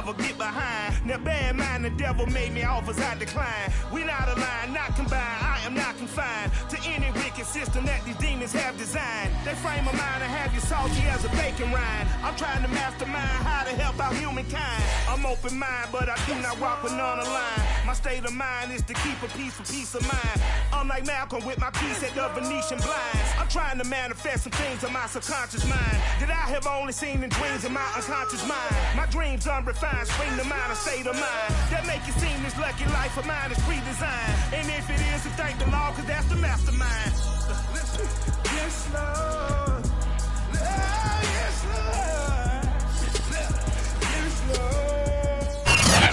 never get behind. Now bad mind, the devil made me offers I decline. We not aligned, not combined, I am not confined to any wicked system that these demons have designed. They frame a mind and have you salty as a bacon rind. I'm trying to mastermind how to help out humankind. I'm open mind, but I do not walk with none aligned. My state of mind is to keep a peace of mind. I'm like Malcolm with my piece at the Venetian blinds. I'm trying to manifest some things in my subconscious mind that I have only seen in dreams in my unconscious mind. My dreams unrefined, spring to mind, a state of mind that make it seem this lucky life of mine is pre-designed. And if it is, then thank the Lord, cause that's the mastermind. Yes, Lord. Yes, Lord. Yes, Lord.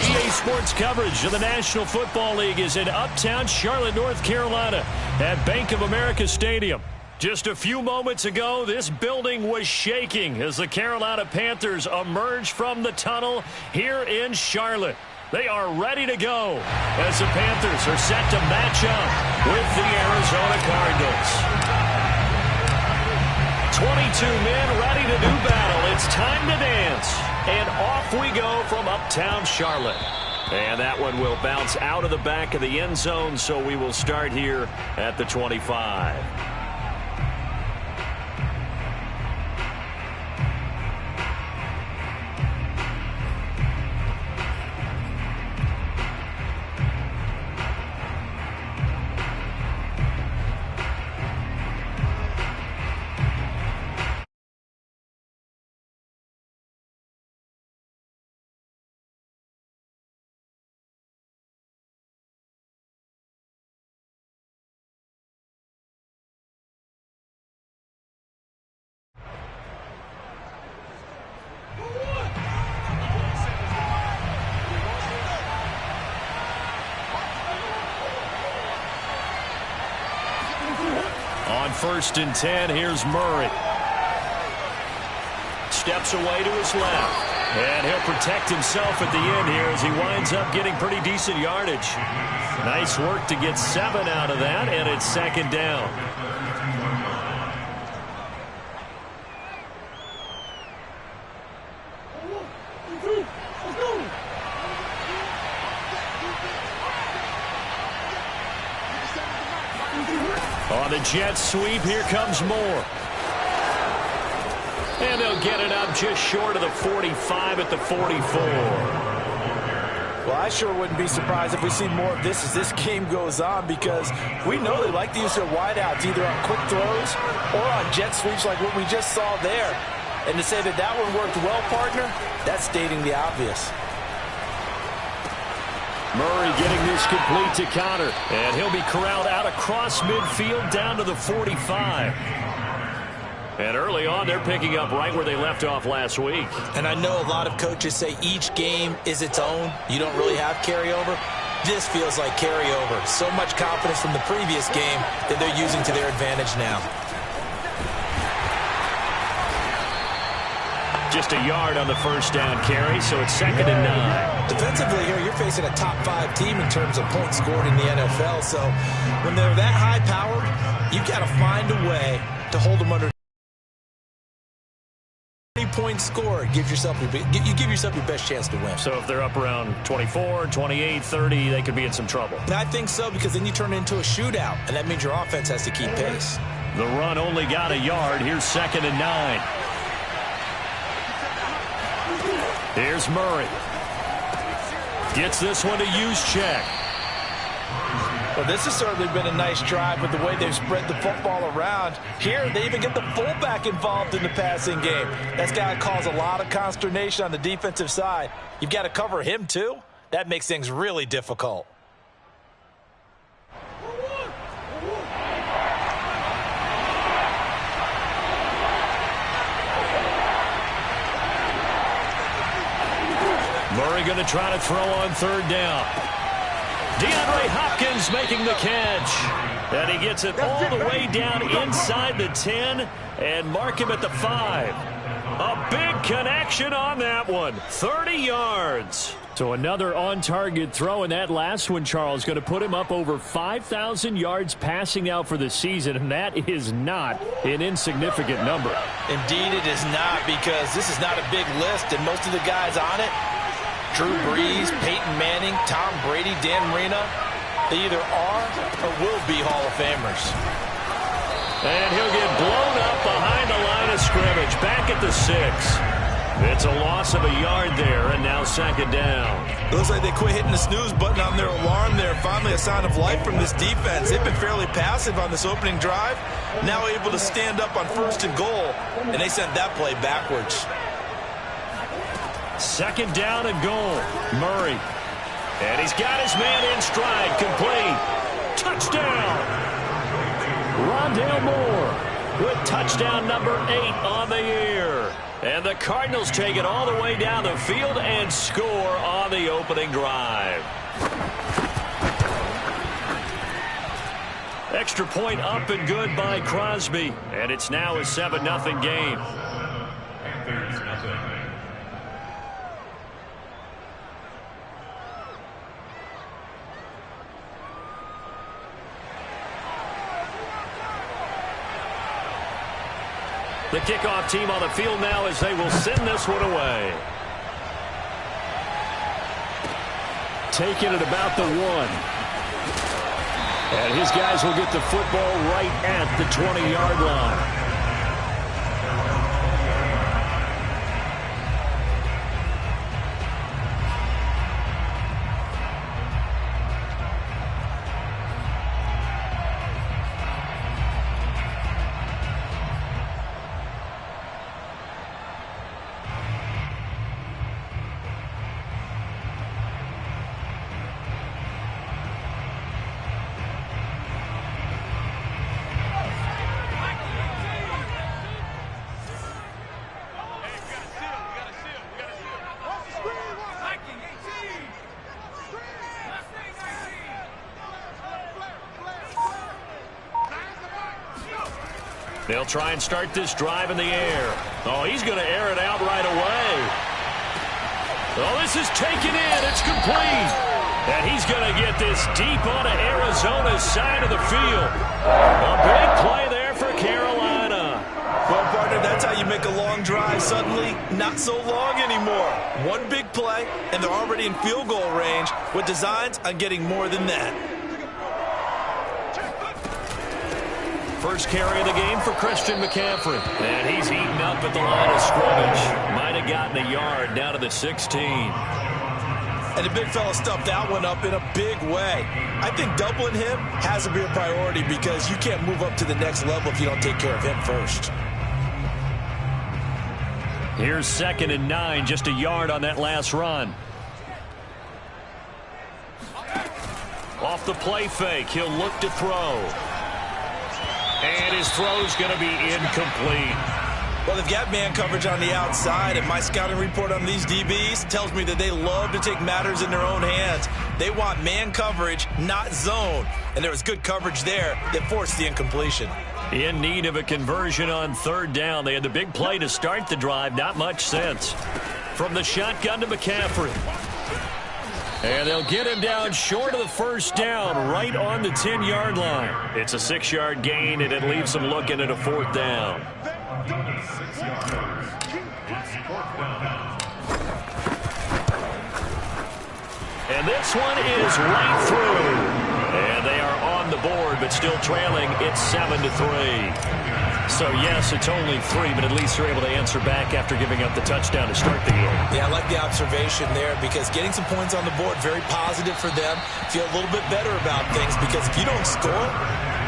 EA Sports coverage of the National Football League is in uptown Charlotte, North Carolina at Bank of America Stadium. Just a few moments ago, this building was shaking as the Carolina Panthers emerged from the tunnel here in Charlotte. They are ready to go as the Panthers are set to match up with the Arizona Cardinals. 22 men ready to do battle. It's time to dance. And off we go from uptown Charlotte. And that one will bounce out of the back of the end zone, so we will start here at the 25. On 1st and 10, here's Murray. Steps away to his left. And he'll protect himself at the end here as he winds up getting pretty decent yardage. Nice work to get 7 out of that, and it's 2nd down. On the jet sweep, here comes Moore. And they'll get it up just short of the 45 at the 44. Well, I sure wouldn't be surprised if we see more of this as this game goes on, because we know they like to use their wideouts either on quick throws or on jet sweeps like what we just saw there. And to say that that one worked well, partner, that's stating the obvious. Murray getting this complete to Connor. And he'll be corralled out across midfield down to the 45. And early on, they're picking up right where they left off last week. And I know a lot of coaches say each game is its own. You don't really have carryover. This feels like carryover. So much confidence from the previous game that they're using to their advantage now. Just a yard on the 1st down carry, so it's 2nd and 9. Defensively here, you're facing a top 5 team in terms of points scored in the NFL. So when they're that high-powered, you've got to find a way to hold them under 20 points scored. You give yourself your best chance to win. So if they're up around 24, 28, 30, they could be in some trouble. And I think so, because then you turn it into a shootout, and that means your offense has to keep pace. The run only got a yard. Here's 2nd and 9. Here's Murray. Gets this one to Juszczyk. Well, this has certainly been a nice drive with the way they've spread the football around. Here, they even get the fullback involved in the passing game. That's got to cause a lot of consternation on the defensive side. You've got to cover him, too. That makes things really difficult. Murray going to try to throw on 3rd down. DeAndre Hopkins making the catch. And he gets it all the way down inside the 10 and mark him at the 5. A big connection on that one. 30 yards. So another on-target throw, and that last one, Charles, going to put him up over 5,000 yards passing out for the season, and that is not an insignificant number. Indeed it is not, because this is not a big list, and most of the guys on it, Drew Brees, Peyton Manning, Tom Brady, Dan Marino, they either are or will be Hall of Famers. And he'll get blown up behind the line of scrimmage, back at the 6. It's a loss of a yard there, and now second down. It looks like they quit hitting the snooze button on their alarm there. Finally a sign of life from this defense. They've been fairly passive on this opening drive. Now able to stand up on 1st and goal, and they sent that play backwards. Second down and goal. Murray. And he's got his man in stride. Complete. Touchdown. Rondale Moore with touchdown number 8 on the year. And the Cardinals take it all the way down the field and score on the opening drive. Extra point up and good by Crosby. And it's now a 7-0 game. The kickoff team on the field now as they will send this one away. Taking it about the 1. And his guys will get the football right at the 20-yard line. They'll try and start this drive in the air. Oh, he's going to air it out right away. Oh, this is taken in. It's complete. And he's going to get this deep onto Arizona's side of the field. A big play there for Carolina. Well, partner, that's how you make a long drive suddenly not so long anymore. One big play, and they're already in field goal range with designs on getting more than that. First carry of the game for Christian McCaffrey. And he's eaten up at the line of scrimmage. Might have gotten a yard down to the 16. And the big fella stuffed that one up in a big way. I think doubling him has to be a priority because you can't move up to the next level if you don't take care of him first. Here's 2nd and 9, just a yard on that last run. Off the play fake, he'll look to throw. And his throw's going to be incomplete. Well, they've got man coverage on the outside, and my scouting report on these DBs tells me that they love to take matters in their own hands. They want man coverage, not zone. And there was good coverage there that forced the incompletion. In need of a conversion on 3rd down. They had the big play to start the drive. Not much sense. From the shotgun to McCaffrey. And they'll get him down short of the 1st down, right on the 10-yard line. It's a 6-yard gain, and it leaves them looking at a 4th down. And this one is right through. And they are on the board, but still trailing. It's 7-3. So, yes, it's only 3, but at least they're able to answer back after giving up the touchdown to start the game. Yeah, I like the observation there because getting some points on the board, very positive for them. Feel a little bit better about things because if you don't score,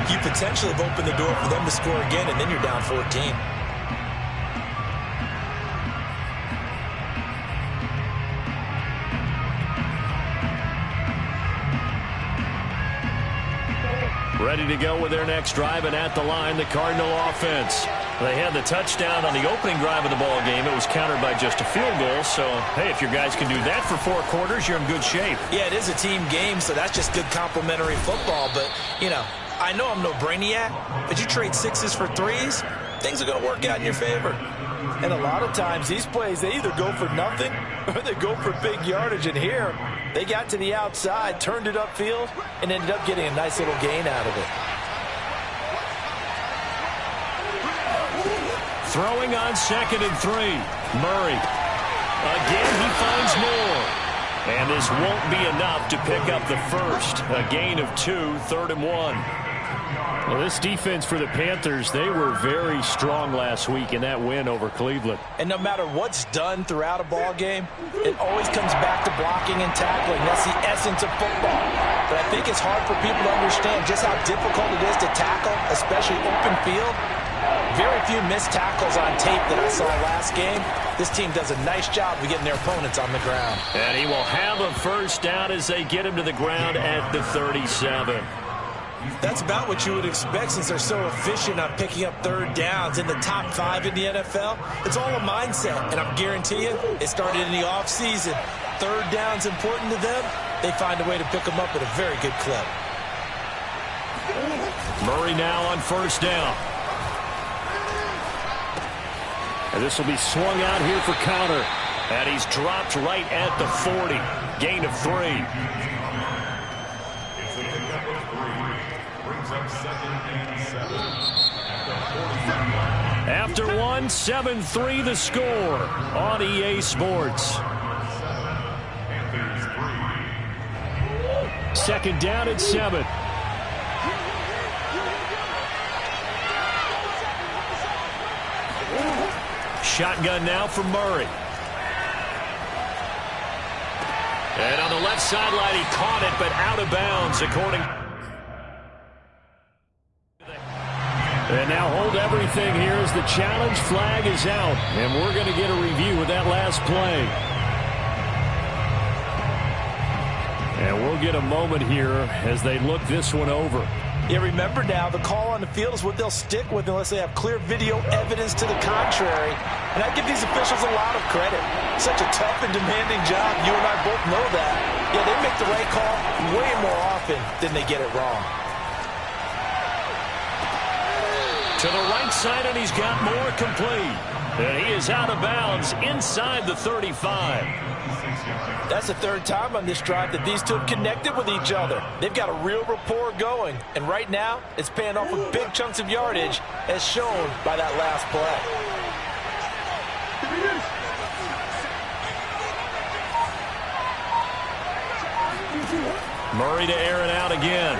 you potentially have opened the door for them to score again, and then you're down 14. Ready to go with their next drive, and at the line, the Cardinal offense. They had the touchdown on the opening drive of the ball game. It was countered by just a field goal. So, hey, if your guys can do that for 4 quarters, you're in good shape. Yeah, it is a team game, so that's just good complementary football. But, you know, I know I'm no brainiac, but you trade 6s for 3s, things are going to work out in your favor. And a lot of times, these plays, they either go for nothing or they go for big yardage. And here, they got to the outside, turned it upfield, and ended up getting a nice little gain out of it. Throwing on 2nd and 3. Murray. Again, he finds Moore. And this won't be enough to pick up the first. A gain of 2, 3rd and 1. Well, this defense for the Panthers, they were very strong last week in that win over Cleveland. And no matter what's done throughout a ball game, it always comes back to blocking and tackling. That's the essence of football. But I think it's hard for people to understand just how difficult it is to tackle, especially open field. Very few missed tackles on tape that I saw last game. This team does a nice job of getting their opponents on the ground. And he will have a first down as they get him to the ground at the 37. That's about what you would expect since they're so efficient on picking up 3rd downs in the top 5 in the NFL. It's all a mindset, and I'm guarantee you it started in the offseason. 3rd down's important to them. They find a way to pick them up at a very good clip. Murray now on first down. And this will be swung out here for counter. And he's dropped right at the 40. Gain of 3. After 1, 7-3 the score on EA Sports. 2nd down and 7. Shotgun now for Murray. And on the left sideline, he caught it, but out of bounds, according. And now hold everything here as the challenge flag is out. And we're going to get a review of that last play. And we'll get a moment here as they look this one over. Yeah, remember now, the call on the field is what they'll stick with unless they have clear video evidence to the contrary. And I give these officials a lot of credit. Such a tough and demanding job. You and I both know that. Yeah, they make the right call way more often than they get it wrong. To the right side, and he's got more complete. And he is out of bounds inside the 35. That's the 3rd time on this drive that these two have connected with each other. They've got a real rapport going. And right now, it's paying off with big chunks of yardage, as shown by that last play. Murray to air it out again.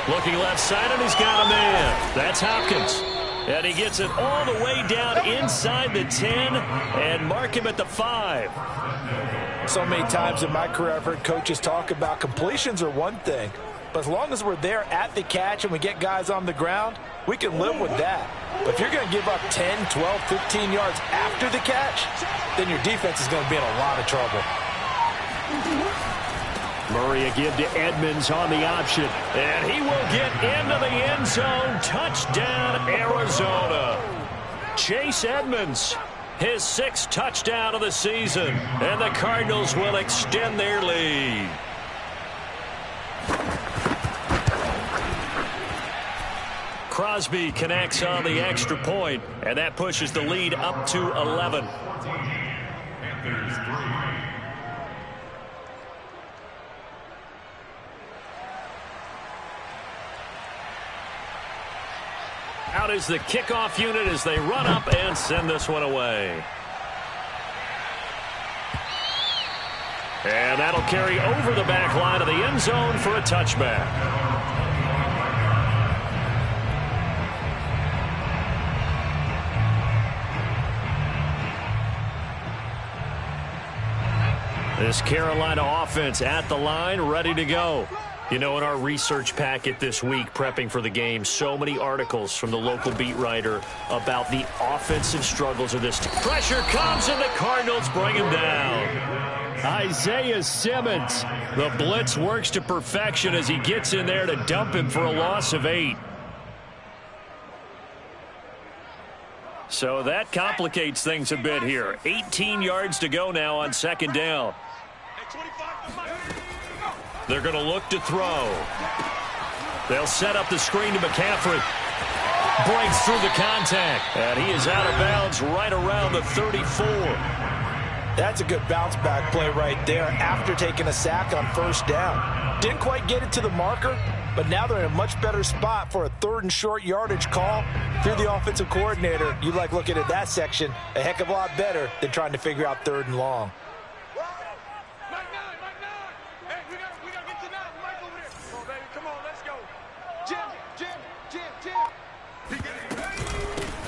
Looking left side, and he's got a man. That's Hopkins. And he gets it all the way down inside the 10 and mark him at the 5. So many times in my career I've heard coaches talk about completions are one thing, but as long as we're there at the catch and we get guys on the ground, we can live with that. But if you're going to give up 10, 12, 15 yards after the catch, then your defense is going to be in a lot of trouble. Murray a give to Edmonds on the option. And he will get into the end zone. Touchdown, Arizona. Chase Edmonds, his 6th touchdown of the season. And the Cardinals will extend their lead. Crosby connects on the extra point, and that pushes the lead up to 11. Out is the kickoff unit as they run up and send this one away. And that'll carry over the back line of the end zone for a touchback. This Carolina offense at the line, ready to go. You know, in our research packet this week, prepping for the game, so many articles from the local beat writer about the offensive struggles of this team. Pressure comes, and the Cardinals bring him down. Isaiah Simmons. The blitz works to perfection as he gets in there to dump him for a loss of 8. So that complicates things a bit here. 18 yards to go now on 2nd down. They're going to look to throw. They'll set up the screen to McCaffrey. Breaks through the contact. And he is out of bounds right around the 34. That's a good bounce-back play right there after taking a sack on first down. Didn't quite get it to the marker, but now they're in a much better spot for a 3rd and short yardage call. If you're the offensive coordinator, you like looking at that section a heck of a lot better than trying to figure out 3rd and long.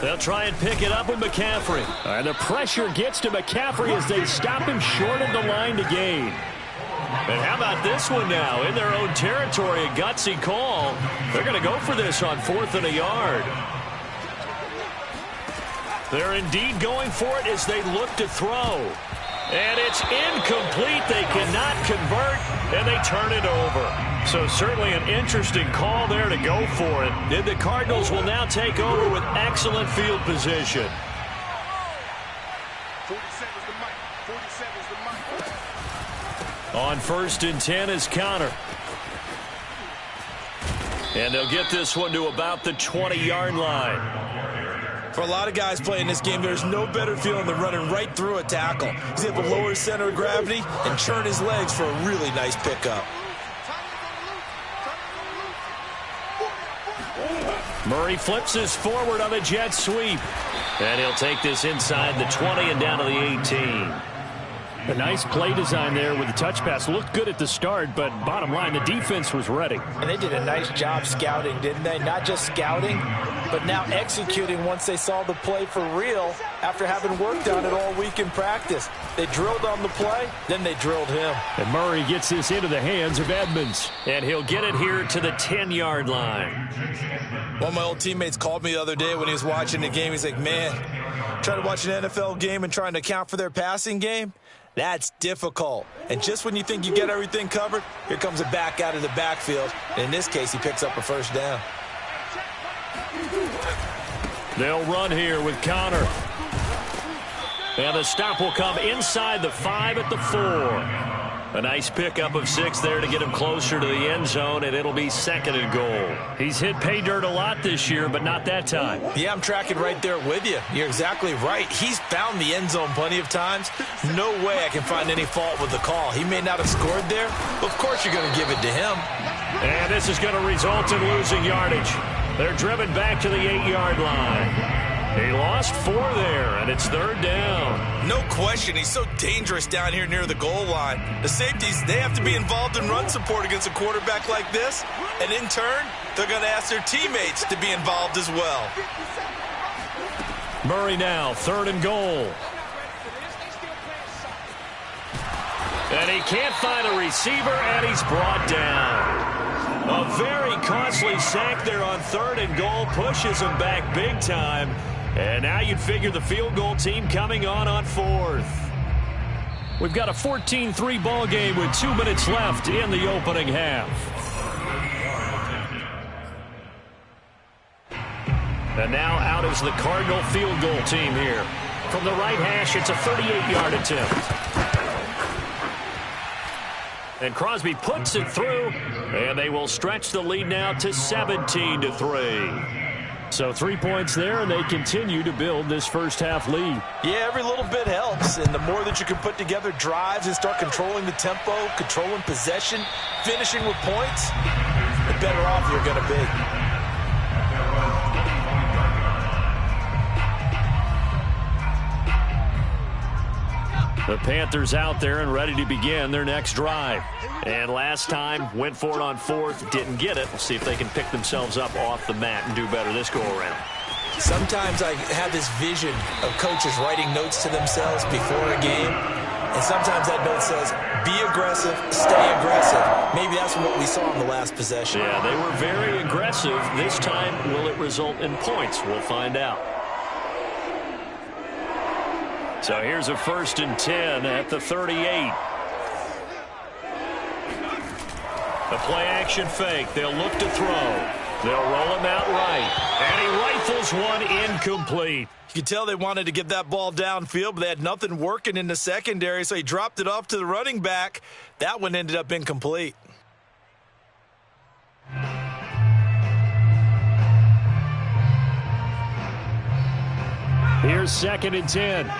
They'll try and pick it up with McCaffrey. And the pressure gets to McCaffrey as they stop him short of the line to gain. And how about this one now? In their own territory, a gutsy call. They're going to go for this on 4th and a yard. They're indeed going for it as they look to throw. And it's incomplete. They cannot convert, and they turn it over. So certainly an interesting call there to go for it. And the Cardinals will now take over with excellent field position. 47's the mic. 47's the mic. On 1st and 10 is Connor. And they'll get this one to about the 20-yard line. For a lot of guys playing this game, there's no better feeling than running right through a tackle. He's able to lower his center of gravity and churn his legs for a really nice pickup. Murray flips this forward on a jet sweep. And he'll take this inside the 20 and down to the 18. A nice play design there with the touch pass. Looked good at the start, but bottom line, the defense was ready. And they did a nice job scouting, didn't they? Not just scouting, but now executing once they saw the play for real after having worked on it all week in practice. They drilled on the play, then they drilled him. And Murray gets this into the hands of Edmonds. And he'll get it here to the 10-yard line. One of my old teammates called me the other day when he was watching the game. He's like, man, trying to watch an NFL game and trying to account for their passing game? That's difficult. And just when you think you get everything covered, here comes a back out of the backfield. And in this case, he picks up a first down. They'll run here with Connor. And the stop will come inside the 5 at the 4. A nice pickup of 6 there to get him closer to the end zone, and it'll be 2nd and goal. He's hit pay dirt a lot this year, but not that time. Yeah, I'm tracking right there with you. You're exactly right. He's found the end zone plenty of times. No way I can find any fault with the call. He may not have scored there, but of course you're going to give it to him. And this is going to result in losing yardage. They're driven back to the 8-yard line. He lost 4 there, and it's 3rd down. No question, he's so dangerous down here near the goal line. The safeties, they have to be involved in run support against a quarterback like this, and in turn, they're going to ask their teammates to be involved as well. Murray now, 3rd and goal. And he can't find a receiver, and he's brought down. A very costly sack there on 3rd and goal, pushes him back big time. And now you'd figure the field goal team coming on 4th. We've got a 14-3 ball game with 2 minutes left in the opening half. And now out is the Cardinal field goal team here. From the right hash, it's a 38-yard attempt. And Crosby puts it through, and they will stretch the lead now to 17-3. So 3 points there, and they continue to build this first half lead. Yeah, every little bit helps, and the more that you can put together drives and start controlling the tempo, controlling possession, finishing with points, the better off you're going to be. The Panthers out there and ready to begin their next drive. And last time, went for it on 4th, didn't get it. We'll see if they can pick themselves up off the mat and do better this go-around. Sometimes I have this vision of coaches writing notes to themselves before a game, and sometimes that note says, be aggressive, stay aggressive. Maybe that's what we saw in the last possession. Yeah, they were very aggressive. This time, will it result in points? We'll find out. So here's a 1st and 10 at the 38. The play-action fake. They'll look to throw. They'll roll him out right. And he rifles one incomplete. You could tell they wanted to get that ball downfield, but they had nothing working in the secondary, so he dropped it off to the running back. That one ended up incomplete. Here's 2nd and 10.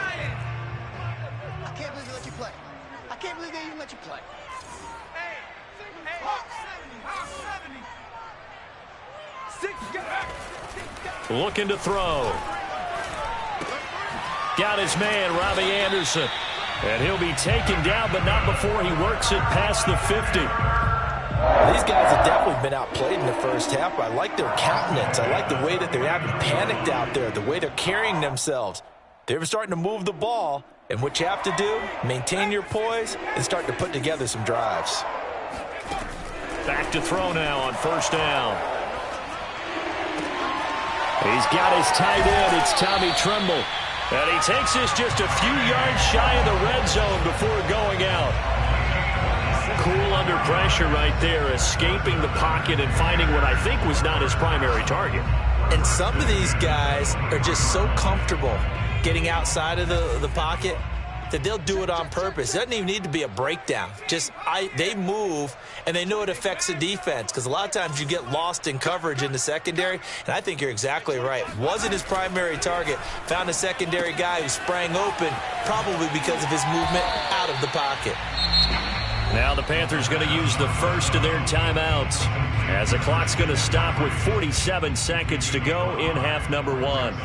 play. I can't believe they even let you play. Looking to throw. Got his man, Robbie Anderson. And he'll be taken down, but not before he works it past the 50. These guys have definitely been outplayed in the first half. I like their countenance. I like the way that they haven't panicked out there, the way they're carrying themselves. They're starting to move the ball, and what you have to do, maintain your poise and start to put together some drives. Back to throw now on first down. He's got his tight end. It's Tommy Tremble. And he takes this just a few yards shy of the red zone before going out. Cool under pressure right there, escaping the pocket and finding what I think was not his primary target. And some of these guys are just so comfortable getting outside of the pocket that they'll do it on purpose. It doesn't even need to be a breakdown. They move, and they know it affects the defense, because a lot of times you get lost in coverage in the secondary, and I think you're exactly right. Wasn't his primary target. Found a secondary guy who sprang open, probably because of his movement out of the pocket. Now the Panthers going to use the first of their timeouts, as the clock's going to stop with 47 seconds to go in half number one.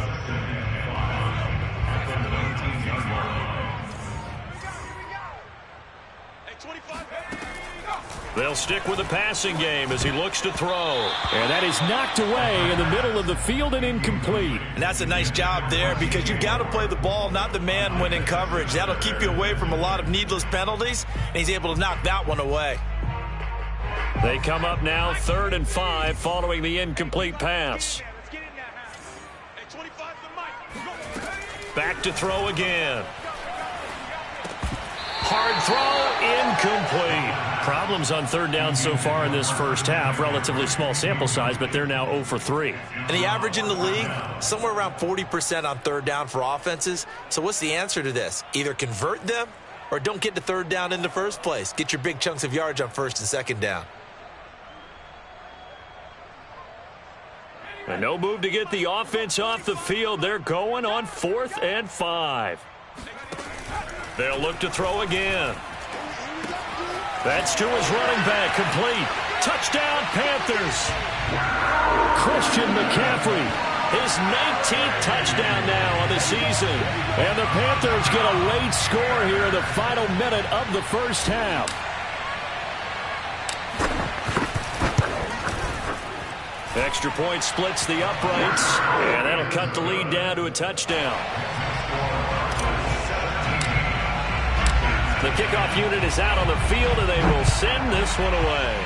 They'll stick with the passing game as he looks to throw. And that is knocked away in the middle of the field and incomplete. And that's a nice job there, because you got to play the ball, not the man when in coverage. That'll keep you away from a lot of needless penalties, and he's able to knock that one away. They come up now 3rd and 5 following the incomplete pass. Back to throw again. Hard throw, incomplete. Problems on 3rd down so far in this first half. Relatively small sample size, but they're now 0 for 3. And the average in the league, somewhere around 40% on 3rd down for offenses. So what's the answer to this? Either convert them or don't get to 3rd down in the first place. Get your big chunks of yards on 1st and 2nd down. And no move to get the offense off the field. They're going on 4th and 5. They'll look to throw again. That's to his running back, complete. Touchdown, Panthers. Christian McCaffrey, his 19th touchdown now on the season. And the Panthers get a late score here in the final minute of the first half. Extra point splits the uprights, and that'll cut the lead down to a touchdown. The kickoff unit is out on the field, and they will send this one away.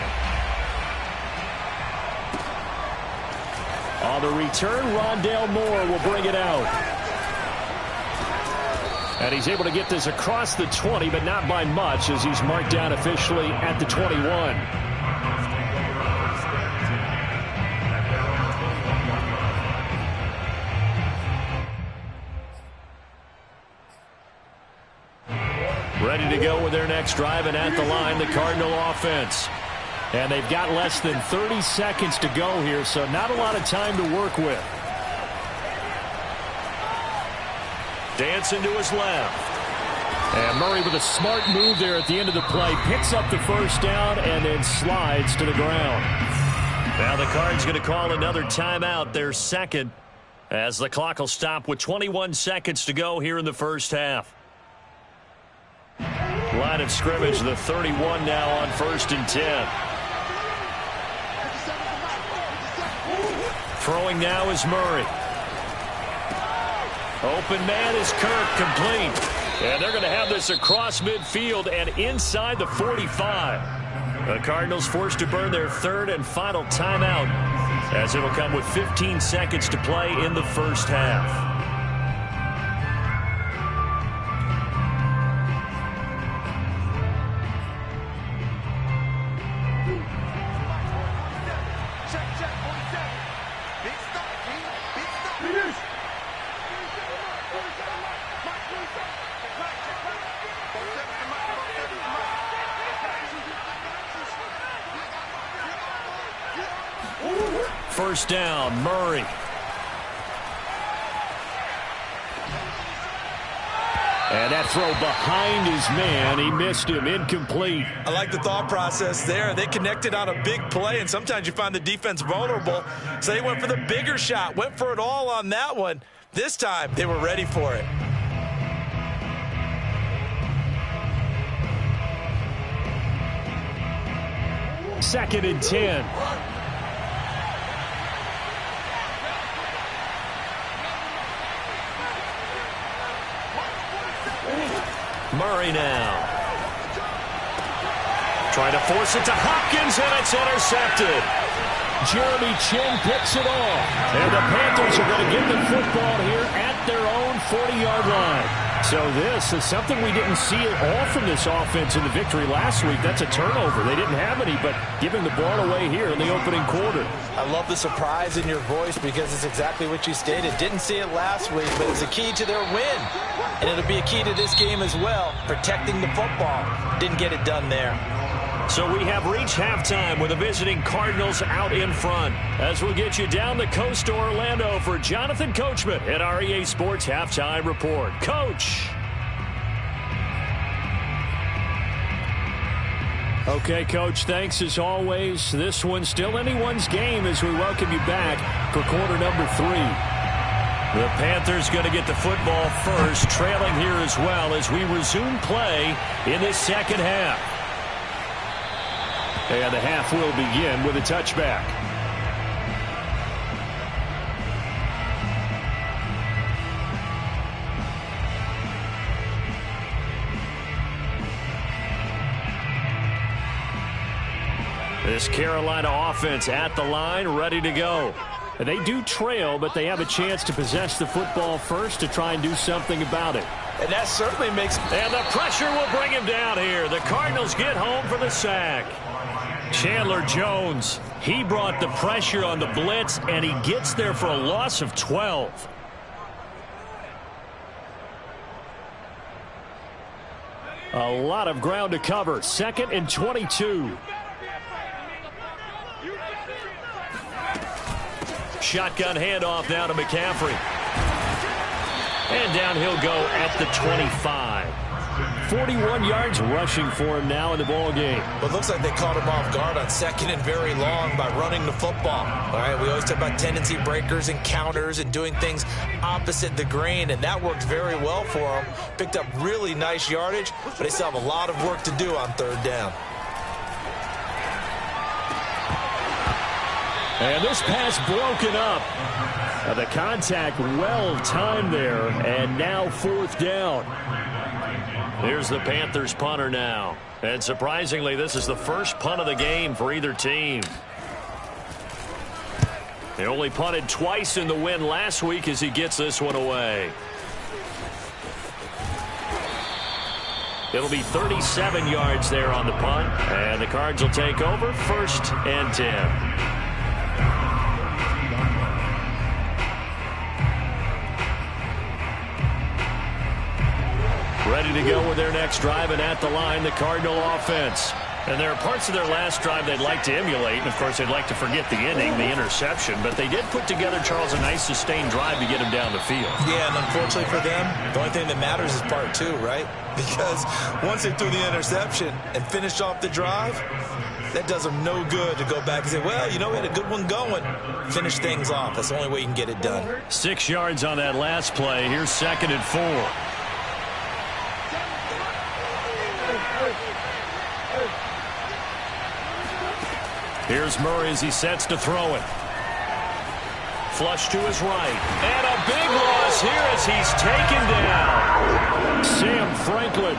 On the return, Rondale Moore will bring it out. And he's able to get this across the 20, but not by much, as he's marked down officially at the 21. Ready to go with their next drive, and at the line, the Cardinal offense. And they've got less than 30 seconds to go here, so not a lot of time to work with. Dancing to his left. And Murray with a smart move there at the end of the play. Picks up the first down and then slides to the ground. Now the Cards going to call another timeout, their second, as the clock will stop with 21 seconds to go here in the first half. Line of scrimmage, the 31 now on 1st and 10. Throwing now is Murray. Open man is Kirk, complete. And they're going to have this across midfield and inside the 45. The Cardinals forced to burn their 3rd and final timeout, as it'll come with 15 seconds to play in the first half. First down, Murray. And that throw behind his man, he missed him, incomplete. I like the thought process there. They connected on a big play, and sometimes you find the defense vulnerable. So they went for the bigger shot, went for it all on that one. This time, they were ready for it. Second and 10. Murray now. Trying to force it to Hopkins, and it's intercepted. Jeremy Chin picks it off. And the Panthers are going to get the football here at their own 40-yard line. So this is something we didn't see at all from this offense in the victory last week. That's a turnover. They didn't have any, but giving the ball away here in the opening quarter. I love the surprise in your voice because it's exactly what you stated. Didn't see it last week, but it's a key to their win. And it'll be a key to this game as well, protecting the football. Didn't get it done there. So we have reached halftime with the visiting Cardinals out in front. As we'll get you down the coast to Orlando for Jonathan Coachman at our EA Sports Halftime Report. Coach. Okay, Coach, thanks as always. This one's still anyone's game as we welcome you back for quarter number 3. The Panthers going to get the football first, trailing here as well as we resume play in this second half. And the half will begin with a touchback. This Carolina offense at the line, ready to go. They do trail, but they have a chance to possess the football first to try and do something about it. And that certainly makes... And the pressure will bring him down here. The Cardinals get home for the sack. Chandler Jones, he brought the pressure on the blitz, and he gets there for a loss of 12. A lot of ground to cover. 2nd and 22. Shotgun handoff now to McCaffrey. And down he'll go at the 25. 41 yards rushing for him now in the ball game. But it looks like they caught him off guard on 2nd and very long by running the football. All right, we always talk about tendency breakers and counters and doing things opposite the grain, and that worked very well for him. Picked up really nice yardage, but they still have a lot of work to do on 3rd down. And this pass broken up. The contact well timed there, and now 4th down. Here's the Panthers punter now. And surprisingly, this is the first punt of the game for either team. They only punted twice in the win last week as he gets this one away. It'll be 37 yards there on the punt, and the Cards will take over 1st and 10. Ready to go with their next drive, and at the line, the Cardinal offense. And there are parts of their last drive they'd like to emulate, and of course they'd like to forget the inning, the interception, but they did put together, Charles, a nice sustained drive to get him down the field. Yeah, and unfortunately for them, the only thing that matters is part 2, right? Because once they threw the interception and finished off the drive, that does them no good to go back and say, well, you know, we had a good one going. Finish things off. That's the only way you can get it done. 6 yards on that last play. Here's 2nd and 4. Here's Murray as he sets to throw it. Flush to his right. And a big loss here as he's taken down. Sam Franklin.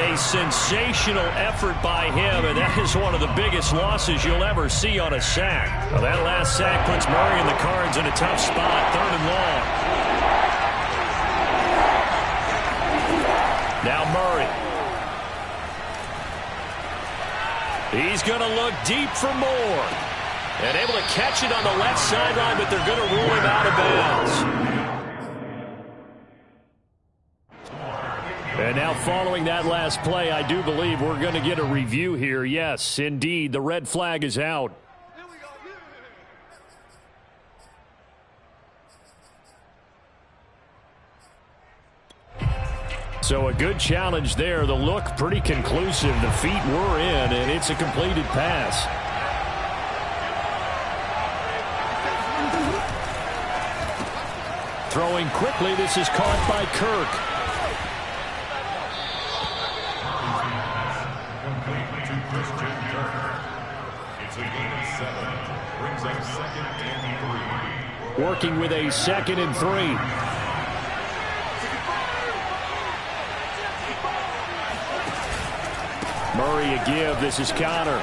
A sensational effort by him, and that is one of the biggest losses you'll ever see on a sack. Well, that last sack puts Murray and the Cards in a tough spot, 3rd and long. Now Murray. He's going to look deep for more. And able to catch it on the left sideline, but they're going to rule him out of bounds. And now following that last play, I do believe we're going to get a review here. Yes, indeed, the red flag is out. So a good challenge there. The look pretty conclusive. The feet were in, and it's a completed pass. Throwing quickly, this is caught by Kirk. It's a gain of 7. Brings up 2nd and 3. Working with a 2nd and 3. Murray a give. This is Connor.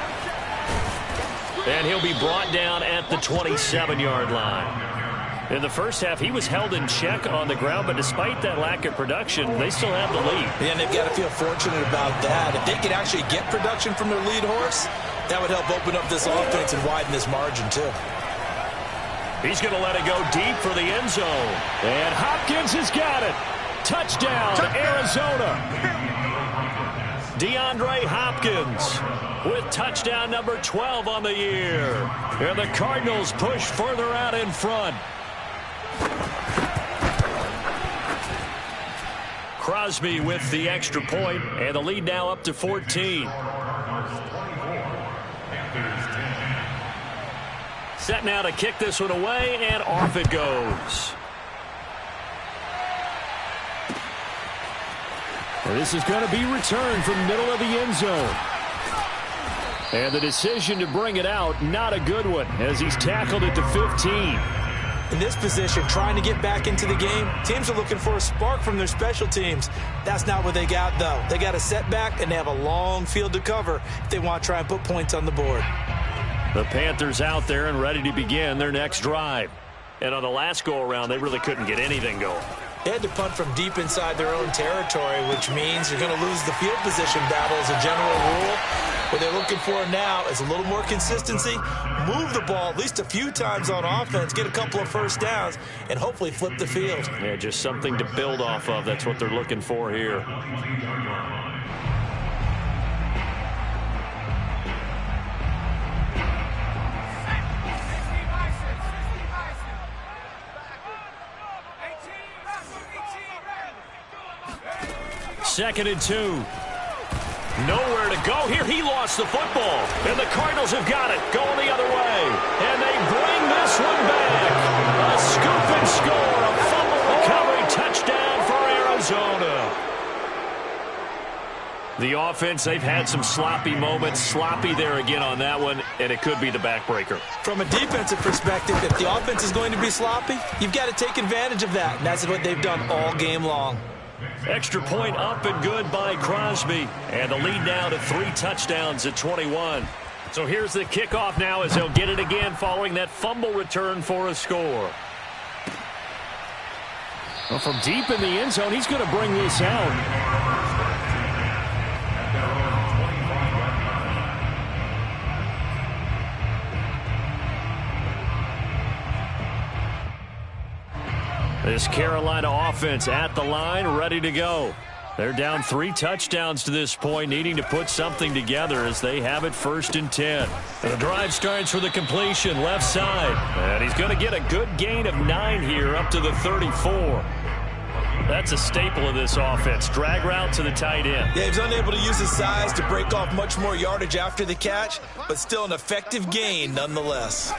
And he'll be brought down at the 27-yard line. In the first half, he was held in check on the ground, but despite that lack of production, they still have the lead. Yeah, and they've got to feel fortunate about that. If they could actually get production from their lead horse, that would help open up this offense and widen this margin, too. He's going to let it go deep for the end zone. And Hopkins has got it. Touchdown, Arizona. DeAndre Hopkins with touchdown number 12 on the year. And the Cardinals push further out in front. Crosby with the extra point, and the lead now up to 14. Set now to kick this one away, and off it goes. This is going to be returned from the middle of the end zone. And the decision to bring it out, not a good one, as he's tackled at the 15. In this position, trying to get back into the game, teams are looking for a spark from their special teams. That's not what they got, though. They got a setback, and they have a long field to cover if they want to try and put points on the board. The Panthers out there and ready to begin their next drive. And on the last go-around, they really couldn't get anything going. They had to punt from deep inside their own territory, which means you're going to lose the field position battle as a general rule. What they're looking for now is a little more consistency, move the ball at least a few times on offense, get a couple of first downs, and hopefully flip the field. Yeah, just something to build off of. That's what they're looking for here. Second and 2. Nowhere to go here. He lost the football. And the Cardinals have got it. Going the other way. And they bring this one back. A scoop and score. A fumble recovery touchdown for Arizona. The offense, they've had some sloppy moments. Sloppy there again on that one. And it could be the backbreaker. From a defensive perspective, if the offense is going to be sloppy, you've got to take advantage of that. And that's what they've done all game long. Extra point up and good by Crosby. And the lead now to 3 touchdowns at 21. So here's the kickoff now as they'll get it again following that fumble return for a score. Well, from deep in the end zone, he's going to bring this out. This Carolina offense at the line, ready to go. They're down 3 touchdowns to this point, needing to put something together as they have it 1st and 10. The drive starts for the completion, left side. And he's going to get a good gain of 9 here up to the 34. That's a staple of this offense. Drag route to the tight end. Yeah, he was unable to use his size to break off much more yardage after the catch, but still an effective gain nonetheless.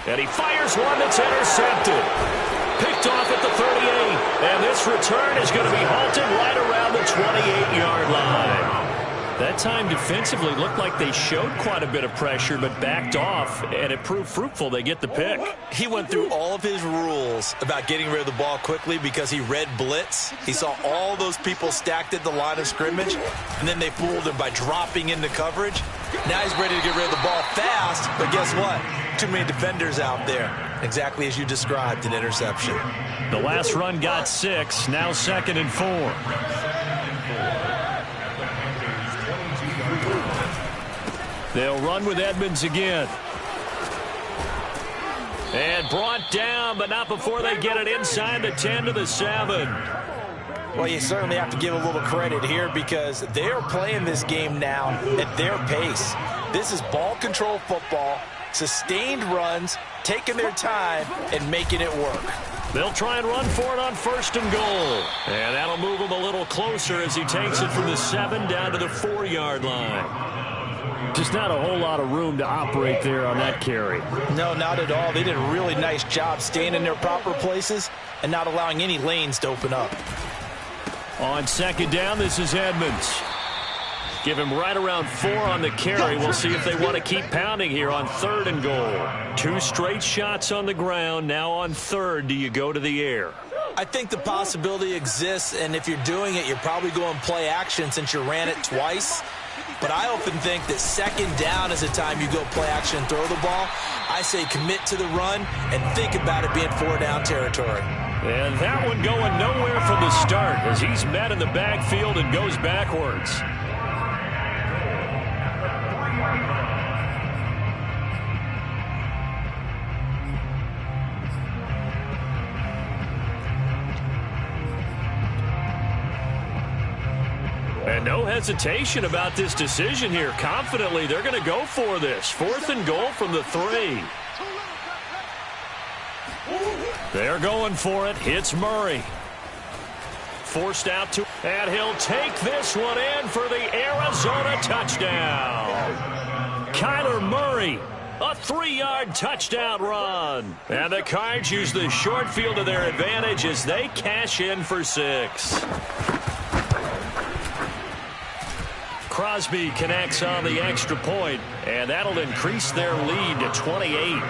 And he fires one that's intercepted. Picked off at the 38. And this return is going to be halted right around the 28-yard line. That time defensively looked like they showed quite a bit of pressure but backed off, and it proved fruitful. They get the pick. He went through all of his rules about getting rid of the ball quickly because he read blitz. He saw all those people stacked at the line of scrimmage, and then they fooled him by dropping into coverage. Now he's ready to get rid of the ball fast, but guess what? Too many defenders out there. Exactly as you described, an interception. The last run got 6, now 2nd and 4. They'll run with Edmonds again. And brought down, but not before they get it inside the 10 to the 7. Well, you certainly have to give a little credit here because they are playing this game now at their pace. This is ball control football, sustained runs, taking their time, and making it work. They'll try and run for it on 1st and goal. And that'll move him a little closer as he takes it from the 7 down to the 4-yard line. Just not a whole lot of room to operate there on that carry. No, not at all. They did a really nice job staying in their proper places and not allowing any lanes to open up. On 2nd down, this is Edmonds. Give him right around 4 on the carry. We'll see if they want to keep pounding here on 3rd and goal. 2 straight shots on the ground. Now on 3rd, do you go to the air? I think the possibility exists, and if you're doing it, you're probably going play action since you ran it twice. But I often think that 2nd down is the time you go play action and throw the ball. I say commit to the run and think about it being 4-down territory. And that one going nowhere from the start as he's met in the backfield and goes backwards. And no hesitation about this decision here. Confidently, they're going to go for this. 4th and goal from the 3. They're going for it. Hits Murray. Forced out to, and he'll take this one in for the Arizona touchdown. Kyler Murray, a 3-yard touchdown run. And the Cards use the short field to their advantage as they cash in for 6. Crosby connects on the extra point, and that'll increase their lead to 28.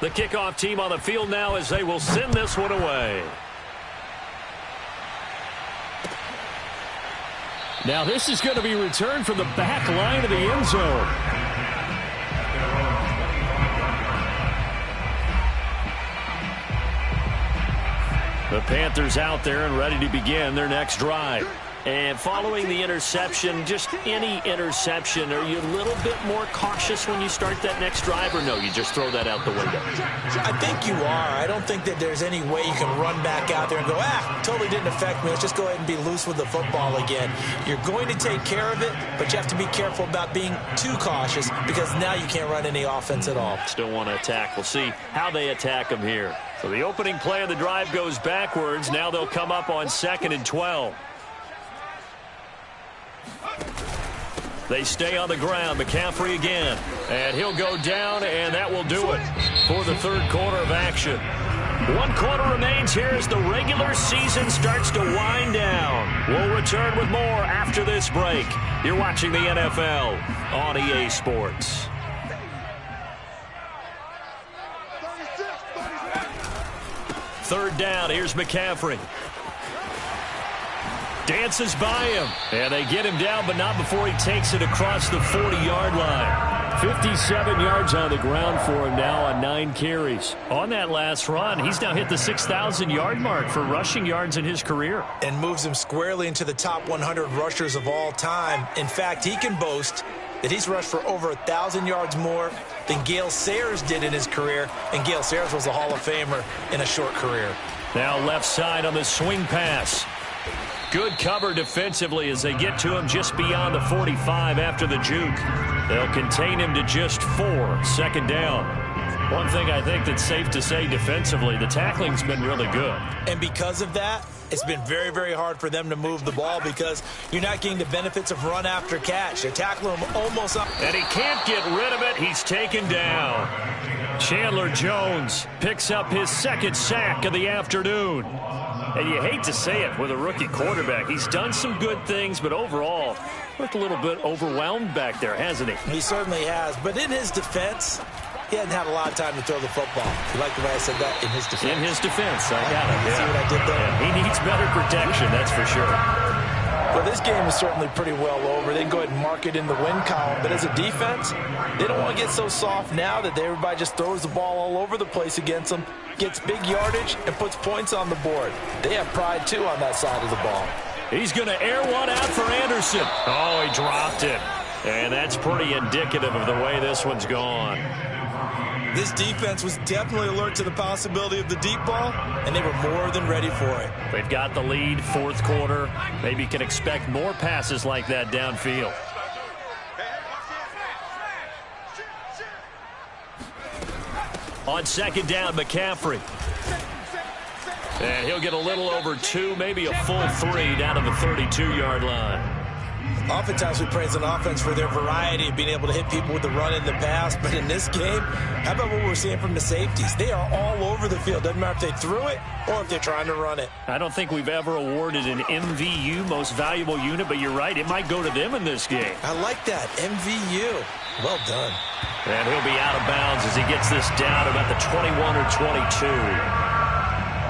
The kickoff team on the field now as they will send this one away. Now this is going to be returned from the back line of the end zone. The Panthers out there and ready to begin their next drive. And following the interception, just any interception, are you a little bit more cautious when you start that next drive, or no, you just throw that out the window? I think you are. I don't think that there's any way you can run back out there and go, totally didn't affect me. Let's just go ahead and be loose with the football again. You're going to take care of it, but you have to be careful about being too cautious because now you can't run any offense at all. Still want to attack. We'll see how they attack them here. So the opening play of the drive goes backwards. Now they'll come up on 2nd and 12. They stay on the ground. McCaffrey again. And he'll go down, and that will do it for the 3rd quarter of action. 1 quarter remains here as the regular season starts to wind down. We'll return with more after this break. You're watching the NFL on EA Sports. Third down. Here's McCaffrey. Dances by him. And they get him down, but not before he takes it across the 40-yard line. 57 yards on the ground for him now on 9 carries. On that last run, he's now hit the 6,000-yard mark for rushing yards in his career. And moves him squarely into the top 100 rushers of all time. In fact, he can boast that he's rushed for over 1,000 yards more than Gale Sayers did in his career. And Gale Sayers was a Hall of Famer in a short career. Now left side on the swing pass. Good cover defensively as they get to him just beyond the 45 after the juke. They'll contain him to just 4. 2nd down. One thing I think that's safe to say defensively, the tackling's been really good. And because of that, it's been very, very hard for them to move the ball because you're not getting the benefits of run after catch. They're tackling him almost up. And he can't get rid of it. He's taken down. Chandler Jones picks up his 2nd sack of the afternoon. And you hate to say it with a rookie quarterback. He's done some good things, but overall, looked a little bit overwhelmed back there, hasn't he? He certainly has. But in his defense, he hadn't had a lot of time to throw the football. You like the way I said that? In his defense. In his defense. I got it. See what I did there? Yeah, he needs better protection, that's for sure. Well, this game is certainly pretty well over. They can go ahead and mark it in the win column. But as a defense, they don't want to get so soft now that everybody just throws the ball all over the place against them, gets big yardage, and puts points on the board. They have pride, too, on that side of the ball. He's going to air one out for Anderson. Oh, he dropped it. And that's pretty indicative of the way this one's gone. This defense was definitely alert to the possibility of the deep ball, and they were more than ready for it. They've got the lead, 4th quarter. Maybe you can expect more passes like that downfield. On second down, McCaffrey. And he'll get a little over 2, maybe a full 3 down to the 32-yard line. Oftentimes we praise an offense for their variety of being able to hit people with the run and the pass. But in this game, how about what we're seeing from the safeties? They are all over the field. Doesn't matter if they threw it or if they're trying to run it. I don't think we've ever awarded an MVU, most valuable unit, but you're right. It might go to them in this game. I like that. MVU. Well done. And he'll be out of bounds as he gets this down about the 21 or 22.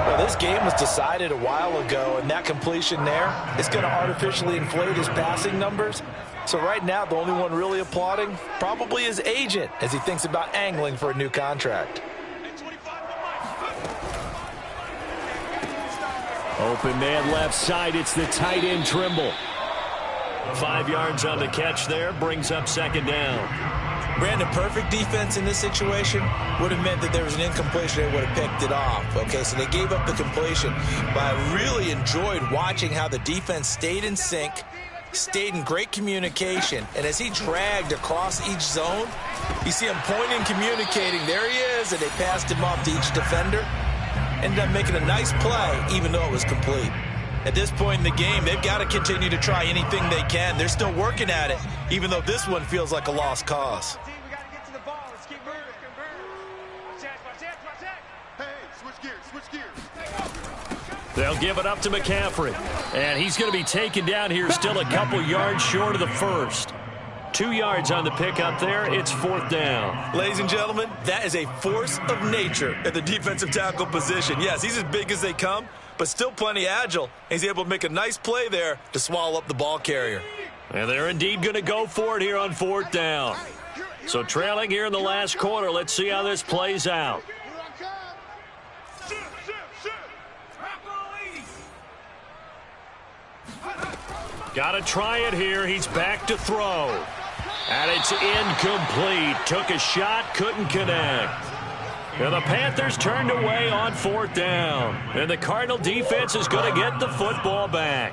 Well, this game was decided a while ago, and that completion there is going to artificially inflate his passing numbers. So right now, the only one really applauding probably his agent as he thinks about angling for a new contract. Open man left side. It's the tight end, Trimble. 5 yards on the catch there. Brings up second down. Brandon, perfect defense in this situation would have meant that there was an incompletion. They would have picked it off. Okay, so they gave up the completion. But I really enjoyed watching how the defense stayed in sync, stayed in great communication. And as he dragged across each zone, you see him pointing, communicating. There he is, and they passed him off to each defender. Ended up making a nice play, even though it was complete. At this point in the game, they've got to continue to try anything they can. They're still working at it, even though this one feels like a lost cause. We got to get to the ball. Let's keep moving. Hey, switch gears. They'll give it up to McCaffrey. And he's going to be taken down here still a couple yards short of the first. 2 yards on the pickup there. It's fourth down. Ladies and gentlemen, that is a force of nature at the defensive tackle position. Yes, he's as big as they come, but still plenty agile. He's able to make a nice play there to swallow up the ball carrier. And they're indeed going to go for it here on fourth down. So trailing here in the last quarter. Let's see how this plays out. Got to try it here. He's back to throw. And it's incomplete. Took a shot, couldn't connect. And the Panthers turned away on fourth down. And the Cardinal defense is going to get the football back.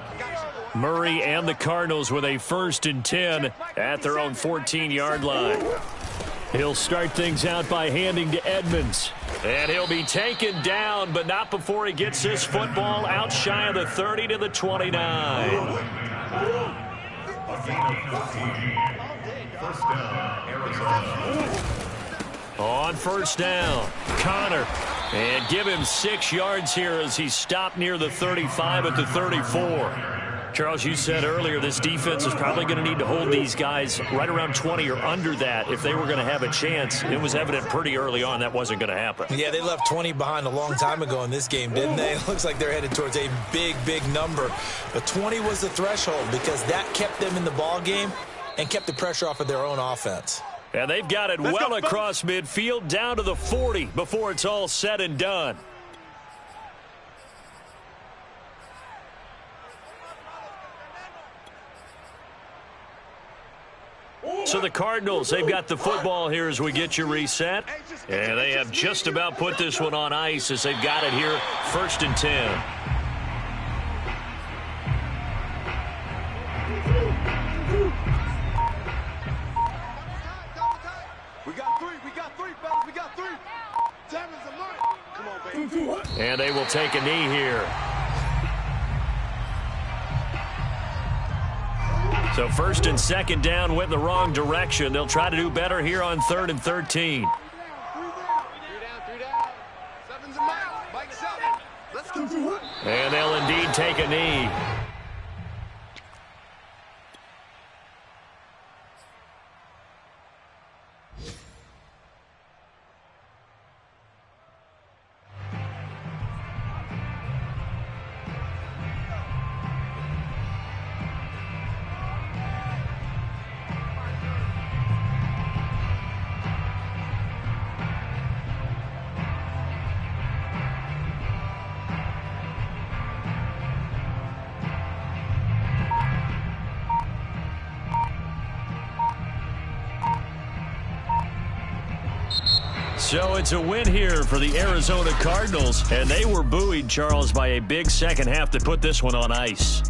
Murray and the Cardinals with a 1st and 10 at their own 14-yard line. He'll start things out by handing to Edmonds. And he'll be taken down, but not before he gets this football out shy of the 30 to the 29. A gain of 14. First down, Arizona. On first down, Connor. And give him 6 yards here as he's stopped near the 35 at the 34. Charles, you said earlier this defense is probably going to need to hold these guys right around 20 or under that if they were going to have a chance. It was evident pretty early on that wasn't going to happen. Yeah, they left 20 behind a long time ago in this game, didn't they? It looks like they're headed towards a big, big number. But 20 was the threshold because that kept them in the ball game and kept the pressure off of their own offense. And they've got it well across midfield down to the 40 before it's all said and done. So the Cardinals, they've got the football here as we get you reset. And they have just about put this one on ice as they've got it here, 1st and 10. We got three, fellas. We got three. Tammy's a mark. Come on, baby. And they will take a knee here. So 1st and 2nd down went in the wrong direction. They'll try to do better here on 3rd and 13. Three down. 7's a Mike. Mike 7. Let's go. And they'll indeed take a knee. So it's a win here for the Arizona Cardinals, and they were buoyed, Charles, by a big second half to put this one on ice.